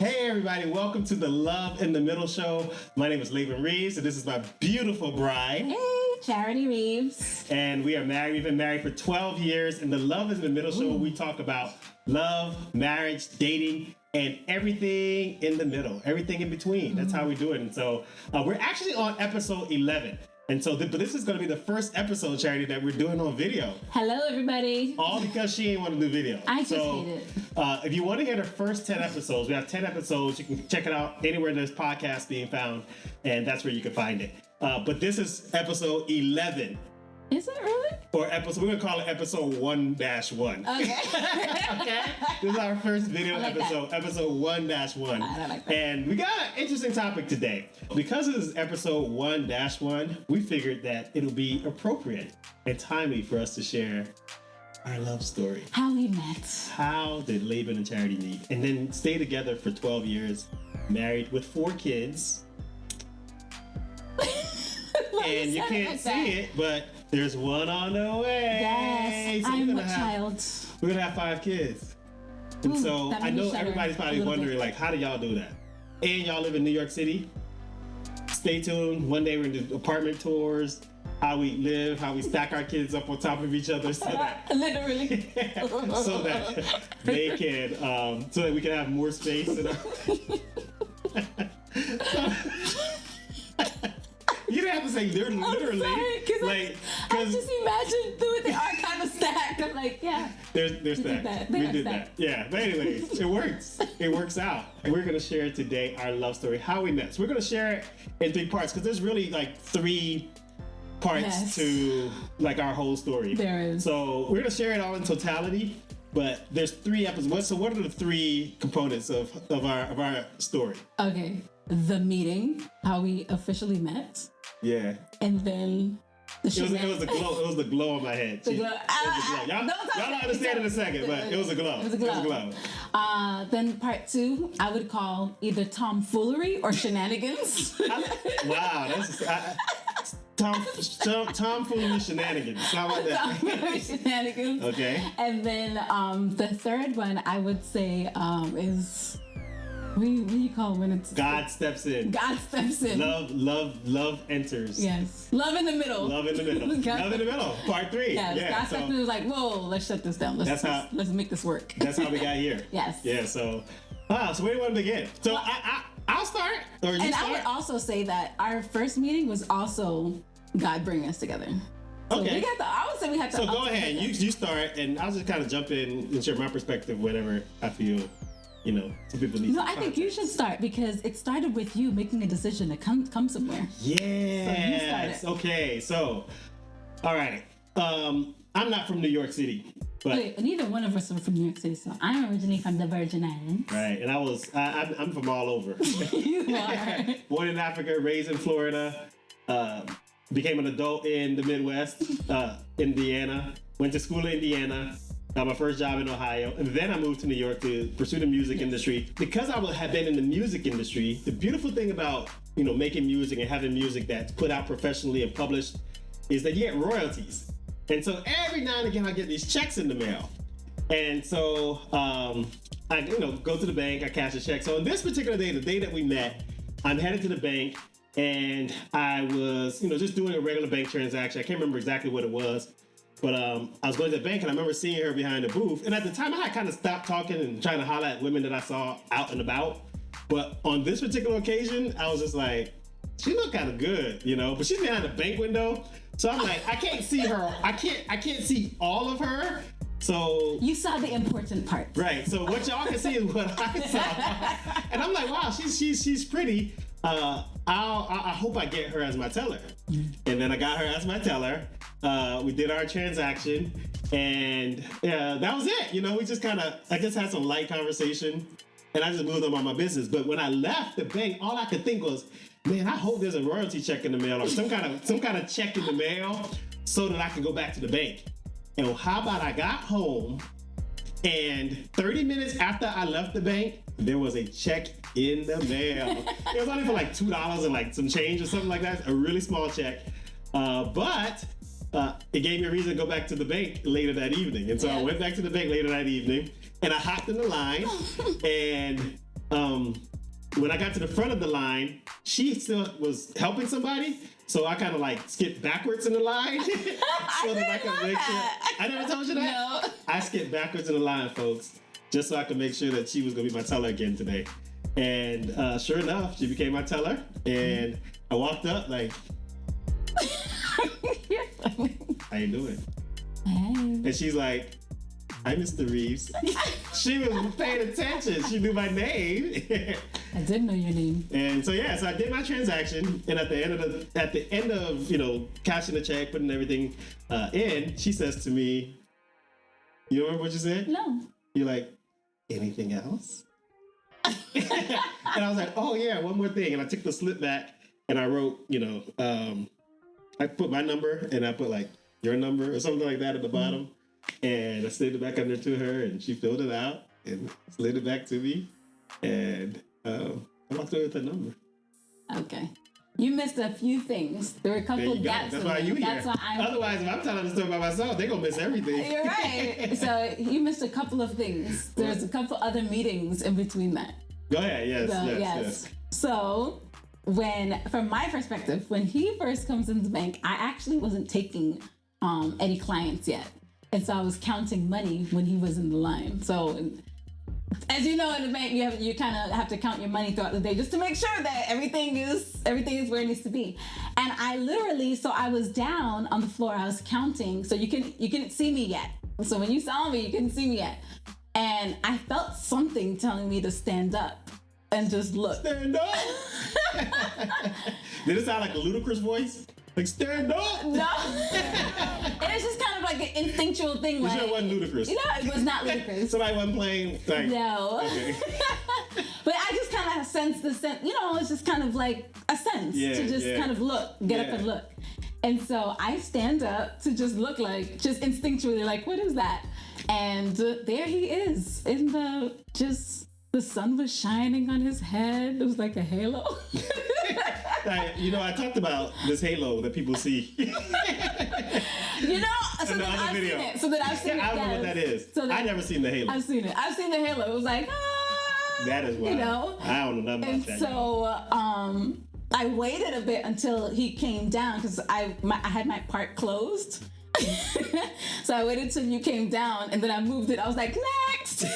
Hey everybody, welcome to the Love in the Middle show. My name is Laban Reeves, and this is my beautiful bride. Hey, Charity Reeves. And we are married. We've been married for 12 years. And the Love is in the Middle show, we talk about love, marriage, dating, and everything in the middle, everything in between. That's how we do it. And so we're actually on episode 11. And so, but this is going to be the first episode, Charity, that we're doing on video. Hello, everybody. All because she ain't want to do video. I just hate it. If you want to hear the first 10 episodes, we have 10 episodes. You can check it out anywhere there's podcasts being found, and that's where you can find it. But this is episode 11. Is it really? Or episode, we're going to call it episode 1-1. Okay. Okay? This is our first video like episode, episode 1-1. I like that. And we got an interesting topic today. Because this is episode 1-1, we figured that it'll be appropriate and timely for us to share our love story. How we met. How did Laban and Charity meet? And then stay together for 12 years, married with 4 kids. And you can't see it, but there's one on the way. Yes, So I'm a child. We're gonna have 5 kids. And so I know everybody's probably wondering, like, how do y'all do that? And y'all live in New York City. Stay tuned. One day we're gonna do apartment tours, how we live, how we stack our kids up on top of each other, so that Literally. so that they can, so that we can have more space in our. You didn't have to say literally. I just imagine doing the art kind of stacked. I'm like, yeah. There's that. We did that. Yeah. But anyways, it works. It works out. And we're gonna share today our love story, how we met. So we're gonna share it in 3 parts because there's really like 3 parts to like our whole story. There is. So we're gonna share it all in totality. But there's 3 episodes. So what are the 3 components of our story? Okay. The meeting, how we officially met. Yeah. And then the It was the glow. It was the glow on my head. The glow. Y'all don't understand in a second, but it was a glow. It was a glow. Then part 2, I would call either tomfoolery or shenanigans. Wow, that's tomfoolery shenanigans. How about that? Tomfoolery shenanigans. Okay. And then the third one I would say is what do you call when it's God steps in. God steps in. Love enters. Yes. Love in the middle. Love in the middle. Love in the middle. Part 3. Yes. Yeah. God steps in and was like, whoa, let's shut this down. Let's make this work. That's how we got here. Yes. Yeah. So, wow. So where do you want to begin? So I'll start. Or you and start? I would also say that our first meeting was also God bringing us together. So Okay. I would say we had to. So go ahead. You start, and I'll just kind of jump in and share my perspective whenever I feel. Some people need. No, I think you should start because it started with you making a decision to come somewhere. Yes. So you okay. So, all right. I'm not from New York City, but wait, neither one of us are from New York City, so I'm originally from the Virgin Islands. right, and I'm from all over. You are. Born in Africa, raised in Florida, became an adult in the Midwest, Indiana. Went to school in Indiana. Got my first job in Ohio, and then I moved to New York to pursue the music industry. Because I had been in the music industry, the beautiful thing about making music and having music that's put out professionally and published is that you get royalties. And so every now and again, I get these checks in the mail, and so I go to the bank, I cash a check. So on this particular day, the day that we met, I'm headed to the bank, and I was just doing a regular bank transaction. I can't remember exactly what it was. But I was going to the bank, and I remember seeing her behind the booth. And at the time, I had kind of stopped talking and trying to holler at women that I saw out and about. But on this particular occasion, I was just like, she looked kind of good, But she's behind the bank window, so I'm like, I can't see her. I can't see all of her. So You saw the important part. Right. So what y'all can see is what I saw, and I'm like, wow, she's pretty. I hope I get her as my teller. And then I got her as my teller. We did our transaction, and that was it. We just kind of, I guess, had some light conversation, and I just moved on my business. But when I left the bank, all I could think was, man, I hope there's a royalty check in the mail or some kind of check in the mail so that I can go back to the bank. And how about I got home, and 30 minutes after I left the bank, there was a check in the mail. It was only for like $2 and like some change or something like that. A really small check. But it gave me a reason to go back to the bank later that evening. And so I went back to the bank later that evening, and I hopped in the line, and when I got to the front of the line, she still was helping somebody. So I kind of like skipped backwards in the line. so that I could make sure. I never told you that? No. I skipped backwards in the line, folks, just so I could make sure that she was going to be my teller again today. And sure enough, she became my teller. And I walked up like, how you doing? Hey. And she's like, hi, Mr. Reeves. She was paying attention. She knew my name. I did know your name. And so so I did my transaction, and at the end of cashing the check, putting everything in, she says to me, "You remember what you said?" No. You're like, "Anything else?" And I was like, "Oh yeah, one more thing." And I took the slip back and I wrote, I put my number and I put like your number or something like that at the bottom, and I slid it back under to her, and she filled it out and slid it back to me, and I walked away with the number. Okay. You missed a few things. There were a couple gaps. That's why you here. That's why Otherwise, if I'm telling the story by myself, they're going to miss everything. You're right. So you missed a couple of things. There's a couple other meetings in between that. Go ahead. Yes. So from my perspective, when he first comes into the bank, I actually wasn't taking any clients yet. And so I was counting money when he was in the line. So as you know, in the bank, you kind of have to count your money throughout the day just to make sure that everything is where it needs to be. And I was down on the floor. I was counting, so you couldn't see me yet. So when you saw me, you couldn't see me yet. And I felt something telling me to stand up and just look. Stand up. Did it sound like a ludicrous voice? Like, stand up? No. It's just kind of like an instinctual thing. Like, it wasn't ludicrous. It was not ludicrous. Somebody wasn't playing. Like, no. Okay. But I just kind of sensed the sense. It's just kind of like a sense to just kind of get up and look. And so I stand up to just look just instinctually like, what is that? And there he is the sun was shining on his head. It was like a halo. I talked about this halo that people see. So that I've seen it. So that I've seen it. I don't know what that is. I've never seen the halo. I've seen it. I've seen the halo. It was like, that is wild. I don't know nothing about that. So I waited a bit until he came down because I had my part closed. So I waited till you came down, and then I moved it. I was like, next.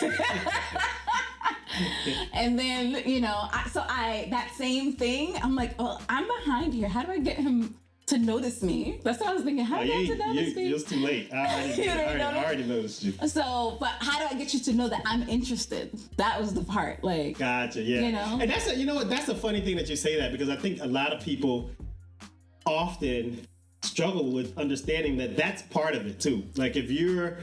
And then, that same thing, I'm like, oh, I'm behind here. How do I get him to notice me? That's what I was thinking. How do I get to notice me? It's too late. I already noticed you. So, but how do I get you to know that I'm interested? That was the part. Like, gotcha. Yeah. And that's that's a funny thing that you say that, because I think a lot of people often struggle with understanding that that's part of it too. Like, if you're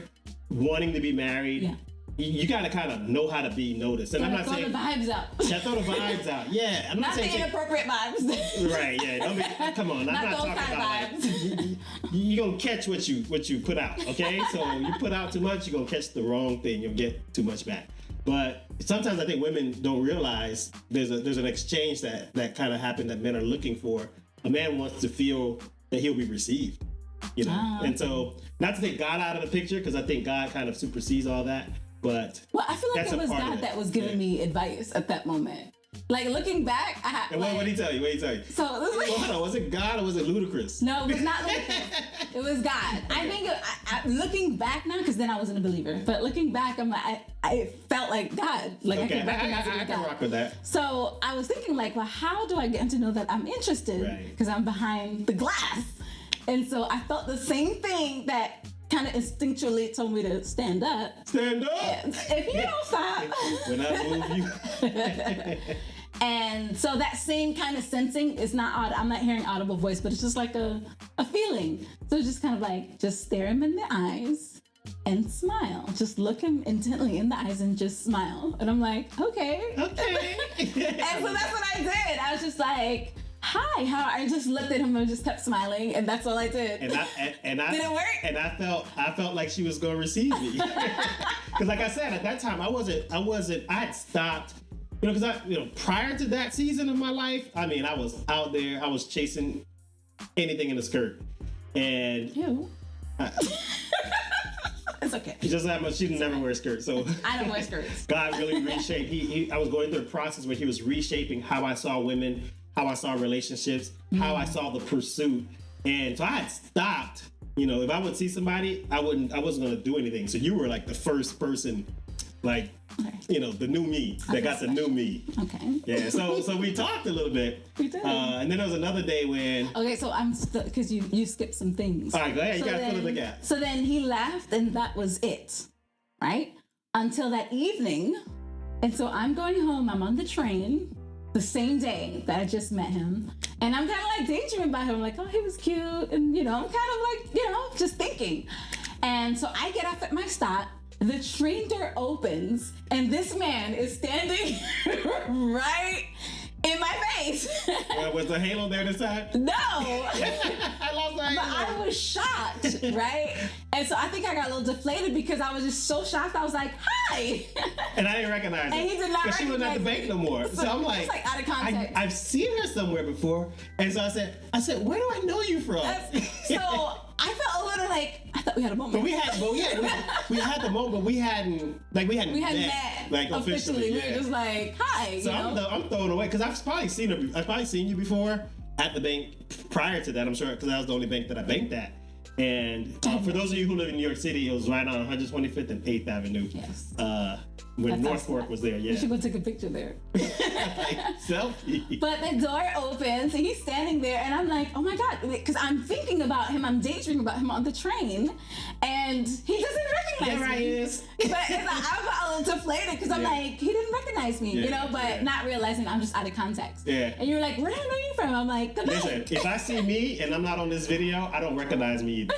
wanting to be married, you gotta kind of know how to be noticed. And I'm not saying throw the vibes out. Yeah, throw the vibes out. Yeah, I'm not saying the inappropriate vibes. Right. Yeah. Come on. I'm not those talking kind about of vibes. You're gonna catch what you put out. Okay. So you put out too much, you're gonna catch the wrong thing. You'll get too much back. But sometimes I think women don't realize there's an exchange that kind of happened that men are looking for. A man wants to feel that he'll be received. And so, not to take God out of the picture, because I think God kind of supersedes all that. But I feel like it was God that was giving me advice at that moment. Like, looking back, And what did he tell you? What did he tell you? So hold on, was it God or was it ludicrous? No, it was not ludicrous. It was God. Okay. I think looking back now, because then I wasn't a believer, but looking back, I'm like, I felt like God. Like, okay. I could recognize it as I can God. rock with that. So I was thinking, like, well, how do I get him to know that I'm interested? Because I'm behind the glass. And so I felt the same thing that kind of instinctually told me to stand up. Stand up! If you don't stop. When I move you. And so that same kind of sensing is not I'm not hearing audible voice, but it's just like a feeling. So it's just kind of like, just stare him in the eyes and smile. Just look him intently in the eyes and just smile. And I'm like, okay. And so that's what I did. I was just like, hi, how? I just looked at him and just kept smiling, and that's all I did. And I did it work? And I felt like she was gonna receive me, because like I said, at that time I had stopped, because prior to that season of my life, I mean, I was out there, I was chasing anything in a skirt, and Ew. It's It's okay. Just that much. She didn't never wear a skirt. So I don't wear skirts. God really reshaped. I was going through a process where he was reshaping how I saw women, how I saw relationships, how I saw the pursuit. And so I had stopped. You know, if I would see somebody, I wasn't gonna do anything. So you were like the first person, like, you know, the new me that got the new me. Okay. Yeah. So we talked a little bit. We did. And then there was another day when. Okay, so I'm still, because you skipped some things. All right, go ahead. You gotta fill in the gap. So then he left, and that was it, right? Until that evening. And so I'm going home. I'm on the train the same day that I just met him. And I'm kind of like daydreaming about him. Like, oh, he was cute. And, you know, I'm kind of like, you know, just thinking. And so I get off at my stop. The train door opens. And this man is standing right in my face. Was the halo there this time? No. I lost my But halo. I was shocked, right? And so I think I got a little deflated because I was just so shocked. I was like, hi. And I didn't recognize her. And he did not Because she wasn't at the recognize bank no more. So I'm like, it's like out of context. I've seen her somewhere before. And so I said, where do I know you from? So I felt a little like, I thought we had a moment. But we had the moment, but we hadn't met, like officially. We were just like, hi. So you know? I'm thrown away because I've probably seen you before at the bank prior to that. I'm sure because that was the only bank that I banked at. And for those of you who live in New York City, it was right on 125th and 8th Avenue. Yes. When That's North awesome. Fork was there, yeah. We should go take a picture there. Selfie. But the door opens and he's standing there and I'm like, oh my God, because I'm thinking about him, I'm daydreaming about him on the train and he doesn't recognize There I me. is. But it's like, I got a little deflated because I'm like, he didn't recognize me, you know, but not realizing I'm just out of context. Yeah. And you're like, where do I know you from? I'm like, the Listen, bank. if I see me and I'm not on this video, I don't recognize me either.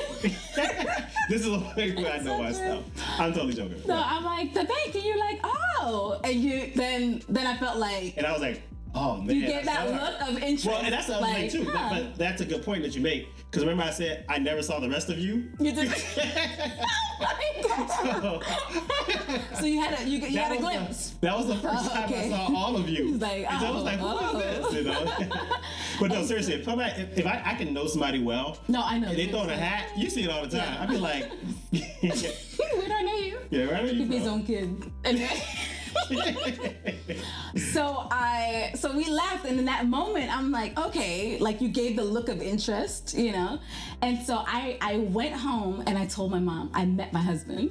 This is the way I know myself. I'm totally joking. So I'm like, the bank, and you're like, oh. And you then I felt like And I was like, oh man. you get that look of interest. Well, and that's the other like, thing too. huh. But that's a good point that you make. Because remember I said I never saw the rest of you? You did. So you had a glimpse. That was the first time okay. I saw all of you. He's like, and so I was like, who is this? You know? But no, seriously, if I can know somebody well, No, I know. and they throw in a hat, you see it all the time. Yeah. I'd be like, Where do I know you? yeah, right? He's his own kid. Anyway. So we laughed, and in that moment I'm like, okay, like you gave the look of interest, you know. And so I went home and I told my mom I met my husband.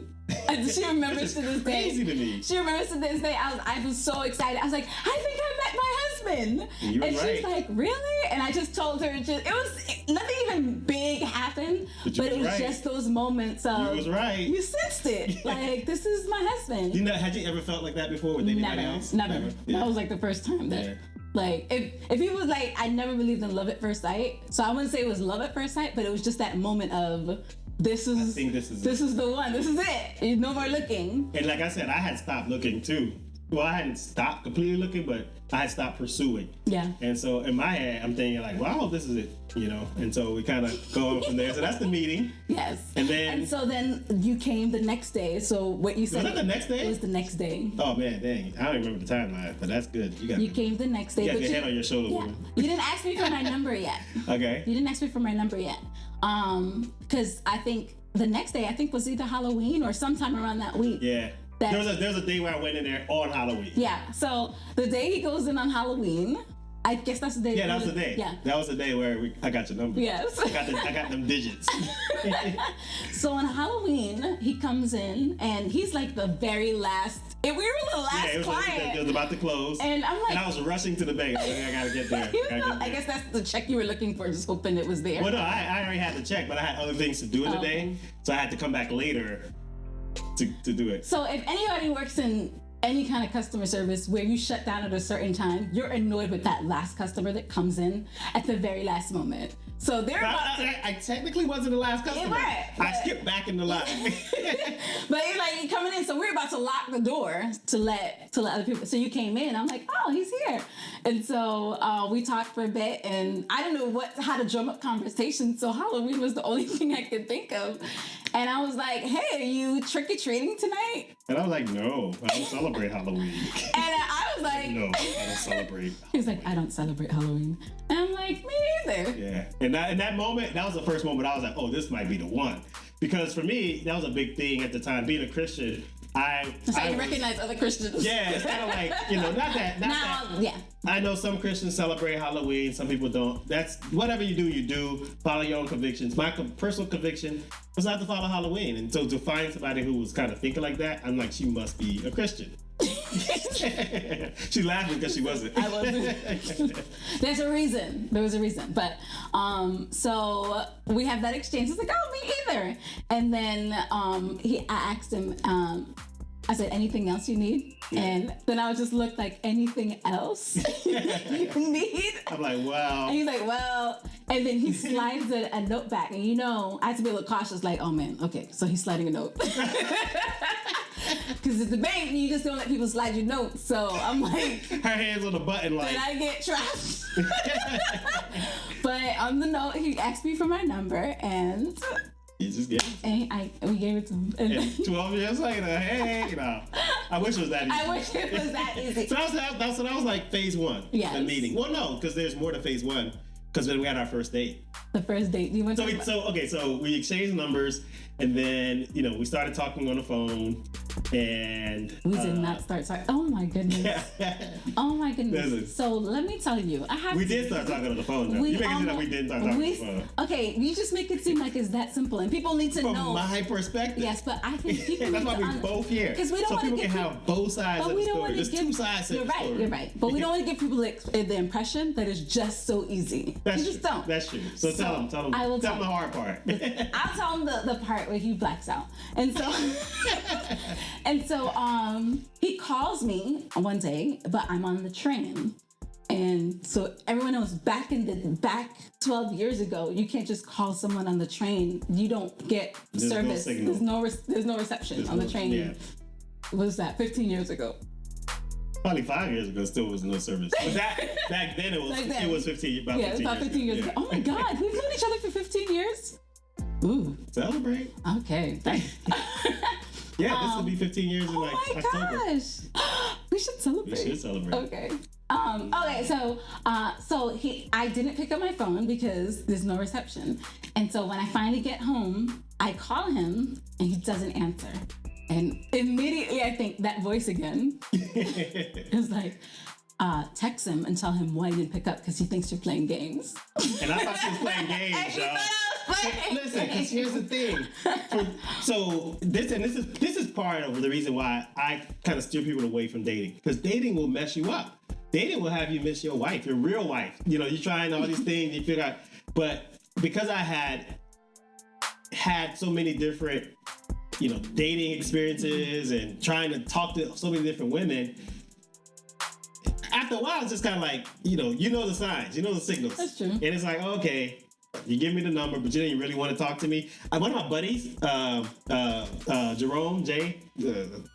And she remembers to this day. Crazy to me. She remembers to this day. I was so excited. I was like, I think I met my husband. You were and right. she's like, really? And I just told her, it was nothing even big happened, but it was right. just those moments of You was right. you sensed it. Like, this is my husband. You know, had you ever felt like that before with anybody else? Never. Yeah. That was like the first time that, Yeah. like, if he was like, I never believed in love at first sight. So I wouldn't say it was love at first sight, but it was just that moment of, this is think this is the one. This is it. No more looking. And like I said, I had stopped looking too. Well, I hadn't stopped completely looking, but I had stopped pursuing. Yeah. And so in my head, I'm thinking like, well, I hope this is it, you know? And so we kind of go on from there. So that's the meeting. Yes. And so then you came the next day. So what you said. Was that the next day? It was the next day. Oh man, dang. I don't even remember the timeline, but that's good. You came the next day. You got but your head on your shoulder. Yeah. Woman. You didn't ask me for my number yet. Okay. You didn't ask me for my number yet. Because I think the next day, I think was either Halloween or sometime around that week. Yeah. There was a day where I went in there on Halloween. Yeah. So the day he goes in on Halloween, I guess that's the day. Yeah, that was the day. Yeah. That was the day where I got your number. Yes. I got them digits. So on Halloween, he comes in and he's like the very last. We were the last It client. was about to close. And I'm like, and I was rushing to the bank. I was like, I gotta get there. I guess that's the check you were looking for, just hoping it was there. Well, no, I already had the check, but I had other things to do in the day, Okay. so I had to come back later to do it. So if anybody works in any kind of customer service where you shut down at a certain time, you're annoyed with that last customer that comes in at the very last moment. So they're about to, I technically wasn't the last customer. right, I skipped back in the line. but you're like, you're coming in, so we're about to lock the door to let other people. So you came in, I'm like, oh, he's here. And so we talked for a bit, and I don't know how to drum up conversation, so Halloween was the only thing I could think of. And I was like, hey, are you trick-or-treating tonight? And I was like, no, I don't celebrate Halloween. And I was like, No, I don't celebrate. he was like, I don't celebrate Halloween. And I'm like, me either. Yeah. And in that moment, that was the first moment I was like, oh, this might be the one. because for me, that was a big thing at the time. Being a Christian, That's how you recognize other Christians. Yeah, it's kind of like, not that. Yeah. I know some Christians celebrate Halloween, some people don't. That's whatever you do. Follow your own convictions. My personal conviction was not to follow Halloween, and so to find somebody who was kind of thinking like that, I'm like, she must be a Christian. She laughing because she wasn't. I wasn't. There's a reason. There was a reason. But so we have that exchange. It's like, oh, me either. And then I asked him, I said, anything else you need? Yeah. And then I would just look like, anything else you need? I'm like, wow. And he's like, well, and then he slides a note back. And I had to be a little cautious, like, oh man, okay, so he's sliding a note. Because at the bank, you just don't let people slide your notes. So I'm like, her hands on the button, like, did I get trapped? But on the note, he asked me for my number, and you just gave it to him. And we gave it to him. And 12 years later, hey, I wish it was that easy. I wish it was that easy. So that was like phase one, the meeting. Well, no, because there's more to phase one, because then we had our first date. The first date. Do you want to So we exchanged numbers, and then we started talking on the phone, and we did not start talking. Oh my goodness. Oh my goodness. So let me tell you, we did start talking on the phone. Though. You make it seem like we didn't start talking on the phone. Okay, you just make it seem like it's that simple, and people need to know. From my perspective. Yes, but I think people. That's why we're both here. Because we don't so people can have both sides of the story. There's two sides to the story. You're right. But we don't want to give people the impression that it's just so easy. That's you true. just don't. That's true. So tell them. I will tell them the hard part. I'll tell them the part where he blacks out. And so he calls me one day, but I'm on the train. And so everyone knows back 12 years ago, you can't just call someone on the train. You don't get service. There's no reception on the train. Yeah. What was that? 15 years ago. Probably 5 years ago, still was no service. But back then it was 15 years ago. Oh my God, we've known each other for 15 years. Ooh. Celebrate. Okay. Yeah, this will be 15 years in October. Oh my gosh. We should celebrate. Okay. So I didn't pick up my phone because there's no reception. And so when I finally get home, I call him and he doesn't answer. And immediately I think that voice again. It's like, text him and tell him why you didn't pick up because he thinks you're playing games. And I thought she was playing games, y'all. Listen, because here's the thing. This is part of the reason why I kind of steer people away from dating. Because dating will mess you up. Dating will have you miss your wife, your real wife. You're trying all these things, you figure out. But because I had so many different, dating experiences and trying to talk to so many different women, after a while, it's just kind of like, the signs, the signals. That's true. And it's like, okay, you give me the number, but you didn't really want to talk to me. One of my buddies, Jerome, Jay,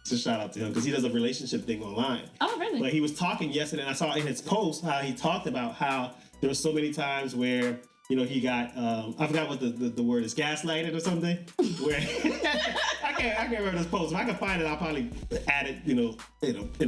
just shout out to him because he does a relationship thing online. Oh, really? But he was talking yesterday, and I saw in his post how he talked about how there were so many times where, he got, I forgot what the word is, gaslighted or something. Where I can't remember this post. If I can find it, I'll probably add it, in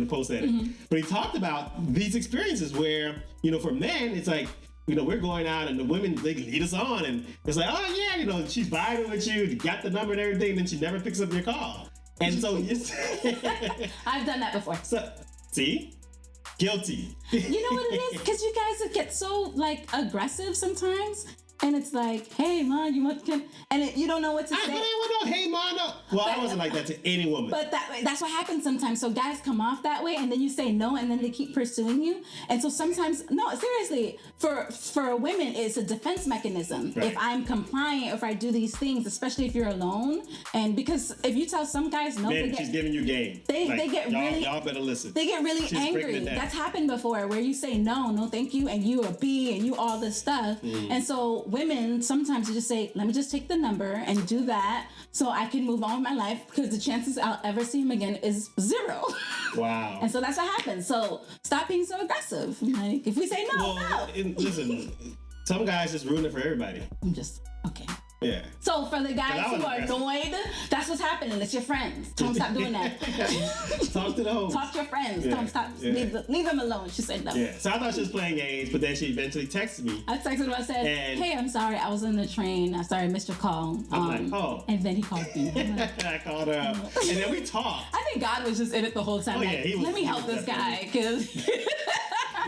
the post edit. Mm-hmm. But he talked about these experiences where, for men, it's like, we're going out and the women, they lead us on and it's like, oh yeah, she's vibing with you got the number and everything, and then she never picks up your call. And so I've done that before. So, see? Guilty. You know what it is? Because you guys get so aggressive sometimes. And it's like, hey, man, you want to... And you don't know what to say. I hey, man, no. Well, I wasn't like that to any woman. But that's what happens sometimes. So guys come off that way, and then you say no, and then they keep pursuing you. And so sometimes... No, seriously, for women, it's a defense mechanism. Right. If I'm compliant, if I do these things, especially if you're alone. And because if you tell some guys no... she's giving you game. They get really... Y'all better listen. They get really angry. That's happened before, where you say no, thank you, and you a B, and you all this stuff. And so... Women sometimes you just say, let me just take the number and do that so I can move on with my life because the chances I'll ever see him again is 0. Wow. And so that's what happens. So stop being so aggressive. If we say no, no. Listen, some guys just ruin it for everybody. I'm just, okay. Yeah. So for the guys That who was are aggressive. annoyed, that's what's happening. It's your friends. Tell them stop doing that. Talk to the host. Talk to your friends. Tell them stop. Yeah. Leave them alone. She said no. Yeah. So I thought she was playing games, but then she eventually texted me. I texted him. I said, "Hey, I'm sorry. I was on the train. I'm sorry, I missed your call." I'm like, oh. And then he called me. I'm like, I called her up, and then we talked. I think God was just in it the whole time. Oh, yeah, he was- let me he help was this guy because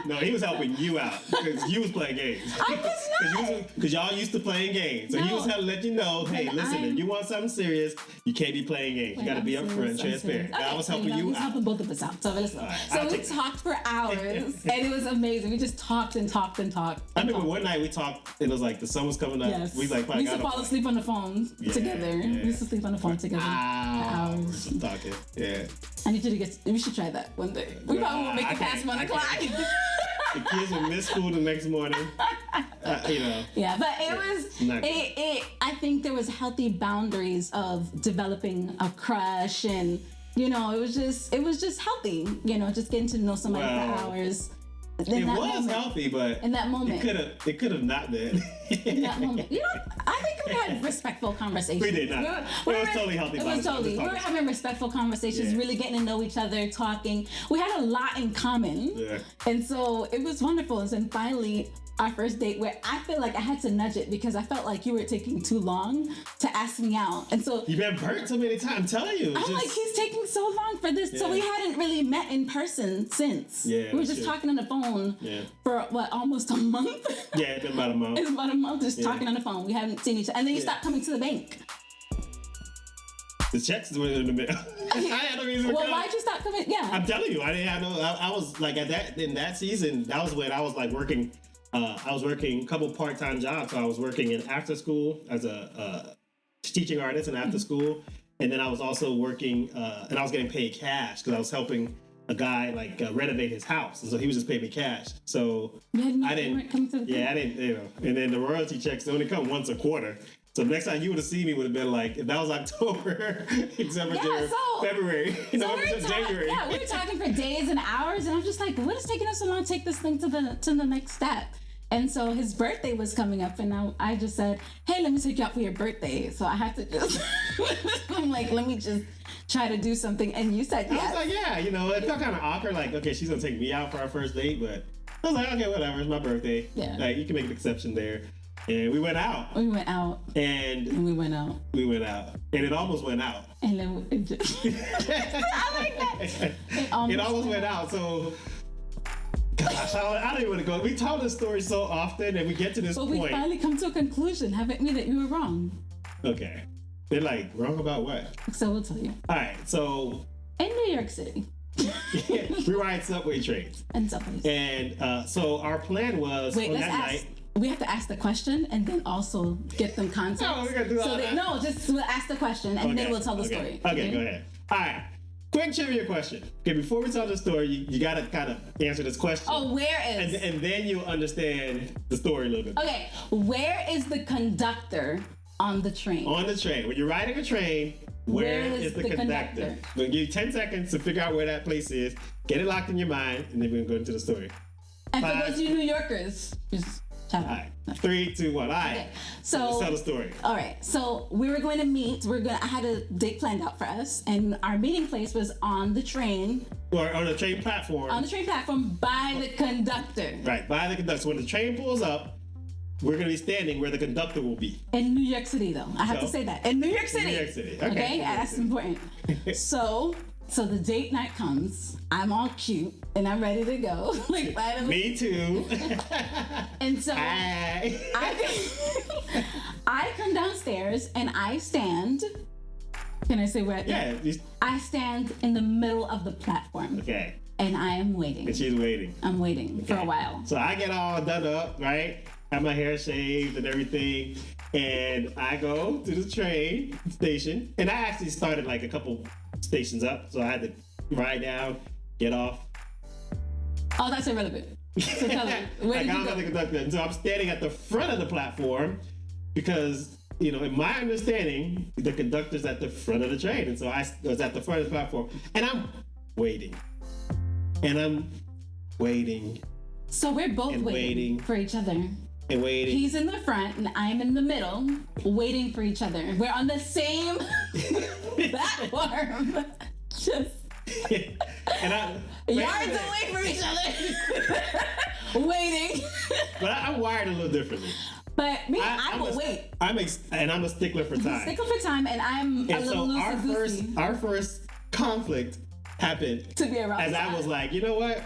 No, he was helping you out because you was playing games. I was not. Because y'all used to playing games. So he No. was helping let you know, hey, When listen, I'm- if you want something serious, you can't be playing games. You got to be upfront, transparent. I was helping you He's out. helping both of us out. So listen. All right, So I'll we take it. talked for hours, and it was amazing. We just talked and talked and talked. I remember one night we talked, and it was like the sun was coming up. Yes. We like, we used to fall asleep on the phone together. yeah. We used to sleep on the phone together for hours. We're talking. Yeah. I need you to get. We should try that one day. We probably won't make it past 1 o'clock. The kids will miss school the next morning. You know. Yeah, but it was. Not good. I think there was healthy boundaries of developing a crush, and it was just healthy. Just getting to know somebody Well, for hours. It was healthy, but in that moment. it could have not been. In that moment, I think we had respectful conversations. We did not. It was totally healthy. It was totally. We were having respectful conversations, Yeah. really getting to know each other, talking. We had a lot in common, Yeah. and so it was wonderful. And then finally, our first date, where I feel like I had to nudge it because I felt like you were taking too long to ask me out, and so. You've been burnt so many times. I'm telling you. I'm like, he's taking so long for this. So we hadn't really met in person since. Yeah, we were that's just true. talking on the phone for almost a month. Yeah, it's been about a month. It's about a month just talking on the phone. We haven't seen each other. And then you stopped coming to the bank. The checks were in the mail. I had no reason to Well, come. why'd you stop coming? Yeah. I'm telling you, I didn't have no. I was like in that season. That was when I was like working. I was working a couple part-time jobs. So I was working in after school as a teaching artist in after school, and then I was also working and I was getting paid cash because I was helping a guy like renovate his house, and so he was just paying me cash. So I didn't. Come to the Yeah, I didn't. And then the royalty checks they only come once a quarter. So next time you would have seen me would have been like if that was October, December, January, February, So November, January. Yeah, we were talking for days and hours, and I'm just like, what is taking us so long to take this thing to the next step? And so his birthday was coming up, and I just said, hey, let me take you out for your birthday. So I had to just, I'm like, let me just try to do something. And you said I yes. was like, yeah, it felt kind of awkward. Like, okay, she's gonna take me out for our first date, but I was like, okay, whatever. It's my birthday. Yeah. Like, you can make an exception there. And we went out. We went out. And we went out. We went out. And it almost went out. And then it just, I like that. It almost went out. So, gosh, I don't even want to go. We tell this story so often, and we get to this But point. we finally come to a conclusion, haven't we, that you were wrong? Okay. They're like, wrong about what? So we'll tell you. All right. So, In New York City. we ride subway trains. And subways. And so our plan was Wait, on let's that ask. night. We have to ask the question and then also get them context. No, we're gonna do all that. No, just we'll ask the question and then we'll tell the okay. story. Okay, go ahead. All right. Quick trivia question. Okay, before we tell the story, you gotta kind of answer this question. Oh, where is? And then you'll understand the story a little bit. Okay, where is the conductor on the train? On the train. When you're riding a train, where is the conductor? We'll give you 10 seconds to figure out where that place is. Get it locked in your mind, and then we're gonna go into the story. And for 5. those of you New Yorkers, just tell All them. right. 3, 2, 1. All right. Okay, so let's tell the story. All right, so we were going to meet. I had a date planned out for us, and our meeting place was on the train. Or on the train platform. On the train platform by the conductor. Right, by the conductor. So when the train pulls up, we're gonna be standing where the conductor will be. In New York City, though. I have to say that. In New York City. New York City. Okay, Okay. that's important. So the date night comes. I'm all cute and I'm ready to go. Like right away. Me too. And so Hi. I come downstairs and I stand. Can I say where? Yeah. I stand in the middle of the platform. Okay. And I am waiting. And she's waiting. I'm waiting for a while. So I get all done up, right? Have my hair shaved and everything. And I go to the train station. And I actually started like a couple stations up. So I had to ride down, get off. Oh, that's irrelevant. So tell me, where I did got you on go? the conductor. And so I'm standing at the front of the platform because, in my understanding, the conductor's at the front of the train. And so I was at the front of the platform. And I'm waiting. And I'm waiting. So we're both and waiting for each other. and waiting. He's in the front and I'm in the middle, waiting for each other. We're on the same platform. Just and yards away from each other, waiting. But I'm wired a little differently. But me, I will wait. I'm a stickler for time. Stickler for time, and I'm a little loosey-goosey. Our first conflict happened to be around. As I was like, you know what?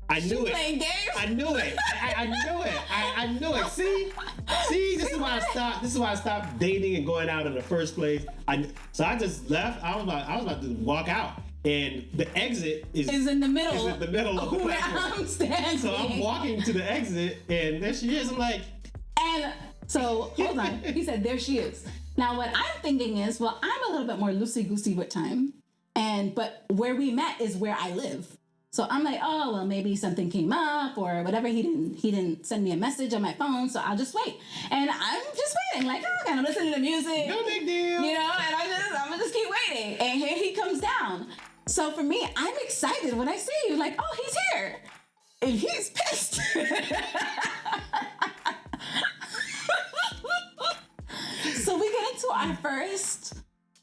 I knew it. Playing games? I knew it. I knew it. I knew it. See, this is why I stopped. This is why I stopped dating and going out in the first place. So I just left. I was about to walk out, and the exit is in the middle. Is in the middle of the platform. I'm standing. So I'm walking to the exit, and there she is. I'm like, and so hold on. He said, "There she is." Now what I'm thinking is, well, I'm a little bit more loosey-goosey with time, but where we met is where I live. So I'm like, oh, well, maybe something came up or whatever. He didn't send me a message on my phone, so I'll just wait. And I'm just waiting, like, oh, kind of listening to music. No big deal. You know, and I'm gonna just keep waiting. And here he comes down. So for me, I'm excited when I see you, like, oh, he's here. And he's pissed. So we get into our first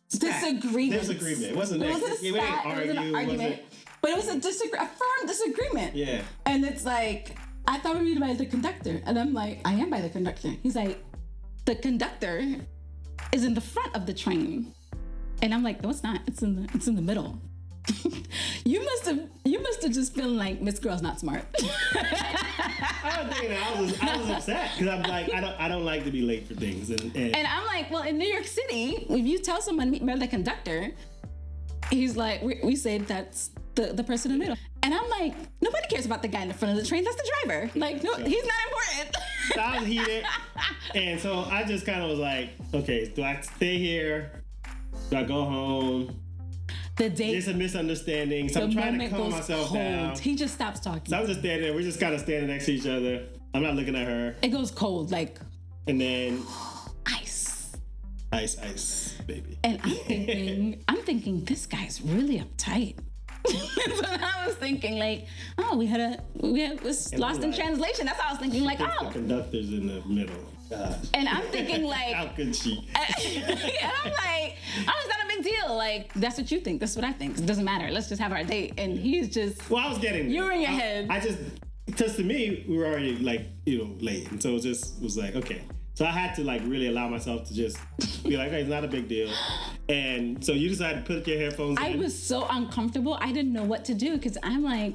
disagreement. It wasn't an argument. But it was a firm disagreement. Yeah. And it's like, I thought we were by the conductor. And I'm like, I am by the conductor. He's like, the conductor is in the front of the train. And I'm like, no, it's not. It's in the middle. You must have just feeling like Miss Girl's not smart. I was thinking that. I was upset because I'm like, I don't like to be late for things. And I'm like, well, in New York City, if you tell someone meet me by the conductor, he's like, we say that's the person in the middle. And I'm like, nobody cares about the guy in the front of the train. That's the driver. Like, no, he's not important. So I was heated. And so I just kind of was like, okay, do I stay here? Do I go home? The date. There's a misunderstanding. So I'm trying to calm myself down. He just stops talking. So I'm just standing there. We're just kind of standing next to each other. I'm not looking at her. It goes cold, like. And then. Ice, baby. And I'm thinking, this guy's really uptight. That's what I was thinking, like, oh, we was lost in translation. That's how I was thinking, like, oh. The conductor's in the middle. Gosh. And I'm thinking, like, how could she? And I'm like, oh, it's not a big deal. Like, that's what you think. That's what I think. It doesn't matter. Let's just have our date. And he's just. Well, I was getting. You're in your head. Because to me, we were already like, late, and so it just was like, okay. So I had to like really allow myself to just be like, okay, it's not a big deal. And so you decided to put your headphones in. I was so uncomfortable. I didn't know what to do because I'm like,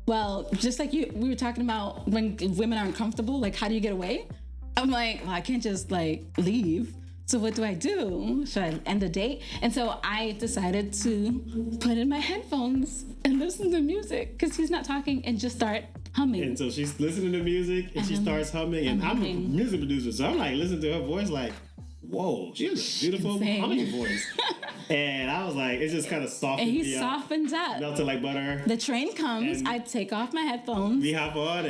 well, just like we were talking about when women are uncomfortable, like how do you get away? I'm like, well, I can't just like leave. So what do I do? Should I end the date? And so I decided to put in my headphones and listen to music because he's not talking and just start humming. And so she's listening to music and she starts humming. And I'm a music producer, so I'm like listening to her voice like, whoa, she has a beautiful humming voice. And I was like, it just kind of softened me up. And he softens up. Melted like butter. The train comes, I take off my headphones. We hop on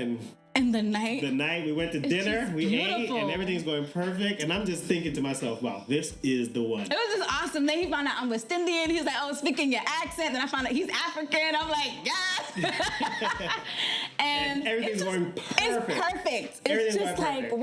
and the night we went to dinner, we ate, and everything's going perfect. And I'm just thinking to myself, wow, this is the one. It was just awesome. Then he found out I'm West Indian. He's like, oh, speaking your accent. Then I found out he's African. I'm like, yes. and everything's going perfect. It's perfect. It's just like,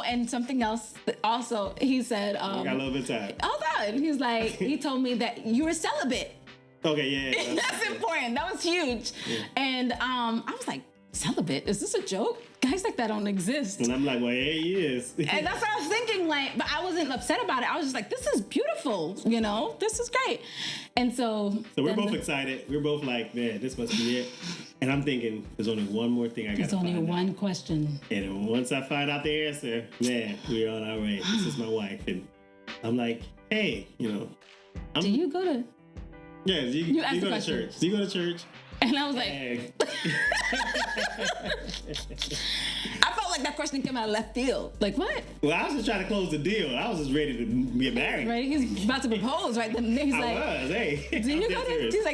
and something else also, he said, we got a little bit of time. Hold on. He's like, he told me that you were celibate. Okay, yeah. That's important. That was huge. Yeah. And I was like, celibate? Is this a joke? Guys like that don't exist. And I'm like, well, yeah, he is. And that's what I was thinking, like, but I wasn't upset about it. I was just like, this is beautiful, this is great. And so we're both excited. We're both like, man, this must be it. And I'm thinking, there's only one more thing I got to find out. There's only one question. And once I find out the answer, man, we're on our way. This is my wife. And I'm like, hey, do you go to? Yeah, you go to church. Do you go to church? And I was like, I felt like that question came out of left field. Like, what? Well, I was just trying to close the deal. I was just ready to get married. Right? He's about to propose, right? Then he's like,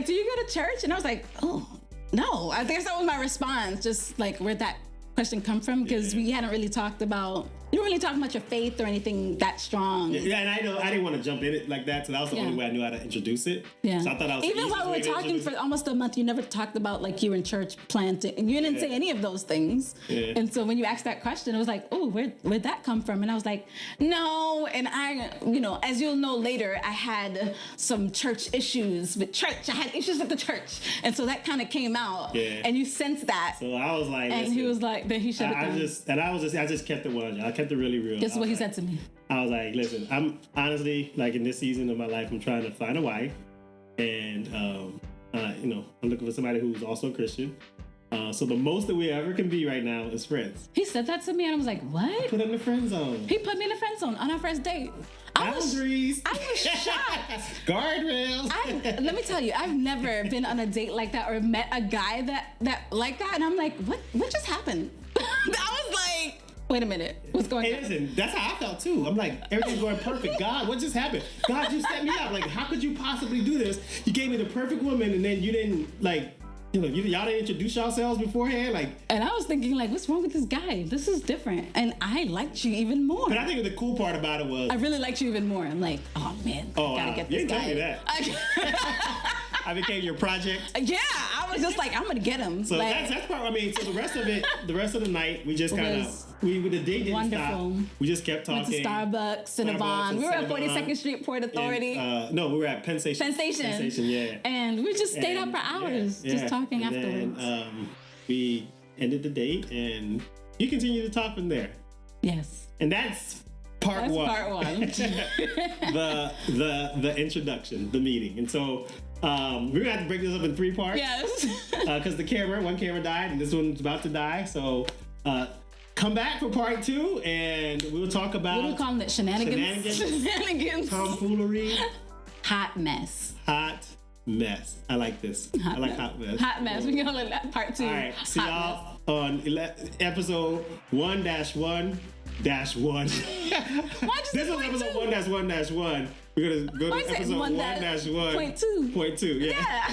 do you go to church? And I was like, oh, no. I guess that was my response. Just like, we're that question come from? Because we hadn't really talked about, you weren't really talking about your faith or anything that strong. Yeah, and I know I didn't want to jump in it like that, so that was the Yeah. only way I knew how to introduce it. Yeah. So I thought I was even while we were talking for almost a month, you never talked about like you were in church planting, and you didn't say any of those things. Yeah. And so when you asked that question, it was like, oh, where'd that come from? And I was like, no. And I, as you'll know later, I had some church issues with church. I had issues with the church, and so that kind of came out. Yeah. And you sensed that. So I was like, and he was like, then he shut it down. I just kept it 100. I kept it really real. Guess what he said to me? I was like, listen, I'm honestly, like in this season of my life, I'm trying to find a wife. And, I'm looking for somebody who's also a Christian. So the most that we ever can be right now is friends. He said that to me, and I was like, what? Put in the friend zone. He put me in the friend zone on our first date. Boundaries. I was shocked. Guardrails. Let me tell you, I've never been on a date like that or met a guy that like that, and I'm like, what just happened? I was like, wait a minute, what's going on? Hey, listen, that's how I felt too. I'm like, everything's going perfect. God, what just happened? God, you set me up. Like, how could you possibly do this? You gave me the perfect woman, and then you didn't y'all didn't introduce yourselves beforehand, like. And I was thinking, like, what's wrong with this guy? This is different, and I liked you even more. But I think the cool part about it was I really liked you even more. I'm like, oh man, gotta get this you guy. didn't tell me that. I became your project. Yeah, I was just like, I'm gonna get him. So like, that's part. I mean, so the rest of it, the rest of the night, we just kind of the date didn't wonderful. stop. We just kept talking. Went to Starbucks, Cinnabon. We were at 42nd Street, Port Authority. No, we were at Penn Station. Penn Station, yeah. And we just stayed up for hours, just talking and afterwards. Then, we ended the date, and you continue to talk from there. Yes. And that's part one. Part one. the introduction, the meeting, and so. We're gonna have to break this up in 3 parts. Yes. Because one camera died, and this one's about to die. So come back for part 2, and we'll talk about. What do we call it? Shenanigans. Shenanigans. Tomfoolery. Hot mess. Hot mess. I like this. I like hot mess. Hot mess. We call it that part 2. All right. See y'all on episode 1-1-1. This is episode 1-1-1. We're gonna go to episode 1-1.2. Yeah.